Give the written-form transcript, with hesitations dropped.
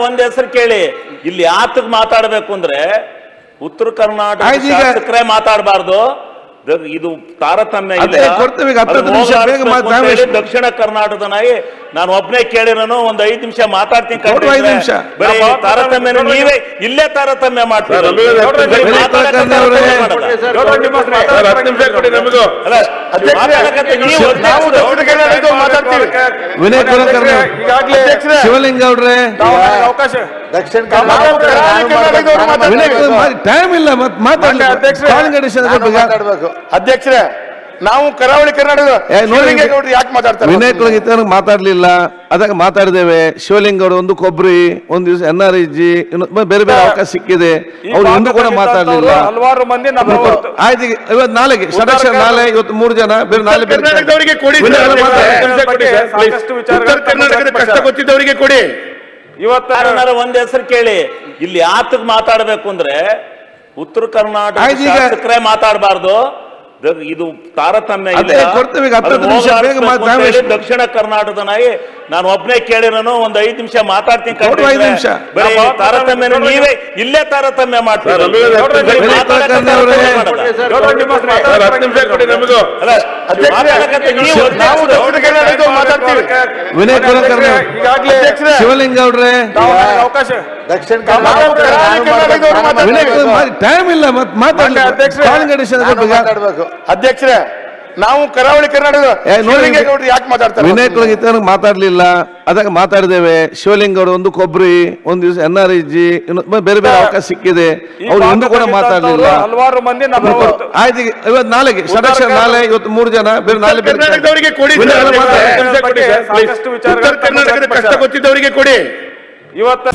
ಒಂದ್ ಹೆಸರು ಕೇಳಿ, ಇಲ್ಲಿ ಯಾತಕ್ ಮಾತಾಡ್ಬೇಕು ಅಂದ್ರೆ ಉತ್ತರ ಕರ್ನಾಟಕ ಶಾಸಕರೇ ಮಾತಾಡಬಾರ್ದು, ಇದು ತಾರತಮ್ಯ ಇಲ್ಲ. ದಕ್ಷಿಣ ಕರ್ನಾಟಕದ ನಾಯಿ ನಾನು ಒಬ್ಬನೇ ಕೇಳಿರೋನು ಒಂದ್ 5 ನಿಮಿಷ ಮಾತಾಡ್ತೀನಿ. ತಾರತಮ್ಯ ನೀವೇ ಇಲ್ಲೇ ತಾರತಮ್ಯ ಮಾಡ್ತೀವಿ. ಶಿವಲಿಂಗೌಡ್ರೆ ಟೈಮ್ ಇಲ್ಲ ಅಧ್ಯಕ್ಷರೇ, ನಾವು ಕರಾವಳಿ ಕರ್ನಾಟಕ ಯಾಕೆ ಮಾತಾಡ್ತಾರೆ? ವಿನಯ್ ಕುಲಗೀತ ಮಾತಾಡ್ಲಿಲ್ಲ, ಅದಕ್ಕೆ ಮಾತಾಡಿದ್ದೇವೆ. ಶಿವಲಿಂಗೌಡ ಒಂದು ಕೊಬ್ಬರಿ, ಒಂದು ದಿವಸ NRIG, ಬೇರೆ ಬೇರೆ ಅವಕಾಶ ಸಿಕ್ಕಿದೆ, ಅವ್ರು ಒಂದು ಕೂಡ ಮಾತಾಡ್ಲಿಲ್ಲ. ಹಲವಾರು ಮಂದಿ ಆಯ್ತು, ಇವತ್ತು ನಾಳೆಗೆ ಸಡಕ್ಷನ್ ನಾಳೆ, ಇವತ್ತು 3 ಜನ ಬೇರೆ ನಾಳೆ ಕರ್ನಾಟಕದವರಿಗೆ ಕೊಡಿ, ಉತ್ತರ ಕರ್ನಾಟಕದ ಕಷ್ಟ ಗೊತ್ತಿದ್ದವರಿಗೆ ಕೊಡಿ. ಇವತ್ತು ಒಂದ್ ಹೆಸರು ಕೇಳಿ, ಇಲ್ಲಿ ಯಾತಕ್ ಮಾತಾಡ್ಬೇಕು ಅಂದ್ರೆ ಉತ್ತರ ಕರ್ನಾಟಕ ಶಾಸಕರೇ ಮಾತಾಡಬಾರ್ದು, ಇದು ತಾರತಮ್ಯ ಇಲ್ಲ. ದಕ್ಷಿಣ ಕರ್ನಾಟಕದ ನಾಯಿ ನಾನು ಒಬ್ಬನೇ ಕೇಳಿರೋನು ಒಂದ್ 5 ನಿಮಿಷ ಮಾತಾಡ್ತೀನಿ. ತಾರತಮ್ಯ ನೀವೇ ಇಲ್ಲೇ ತಾರತಮ್ಯ ಮಾಡ್ತೀವಿ. ವಿನಯ್ ಕುಲಕರ್ಣಿ, ಶಿವಲಿಂಗೌಡ್ರೆ ಟೈಮ್ ಇಲ್ಲ ಅಧ್ಯಕ್ಷರೇ, ನಾವು ಕರಾವಳಿ ಕರ್ನಾಟಕ ಯಾಕೆ ಮಾತಾಡ್ತಾರೆ? ವಿನಯ್ ಕುಲಗೀತ ಮಾತಾಡ್ಲಿಲ್ಲ, ಅದಕ್ಕೆ ಮಾತಾಡಿದ್ದೇವೆ. ಶಿವಲಿಂಗೌಡ ಒಂದು ಕೊಬ್ಬರಿ, ಒಂದು ದಿವಸ NRIG, ಬೇರೆ ಬೇರೆ ಅವಕಾಶ ಸಿಕ್ಕಿದೆ, ಅವ್ರು ಒಂದು ಕೂಡ ಮಾತಾಡ್ಲಿಲ್ಲ. ಹಲವಾರು ಮಂದಿ ಆಯ್ತು, ಇವತ್ತು ನಾಳೆಗೆ ಸಡಕ್ಷನ್ ನಾಳೆ, ಇವತ್ತು 3 ಜನ ಬೇರೆ ನಾಳೆ ಕರ್ನಾಟಕದವರಿಗೆ ಕೊಡಿ, ಉತ್ತರ ಕರ್ನಾಟಕದ ಕಷ್ಟ ಗೊತ್ತಿದ್ದವರಿಗೆ ಕೊಡಿ. ಇವತ್ತು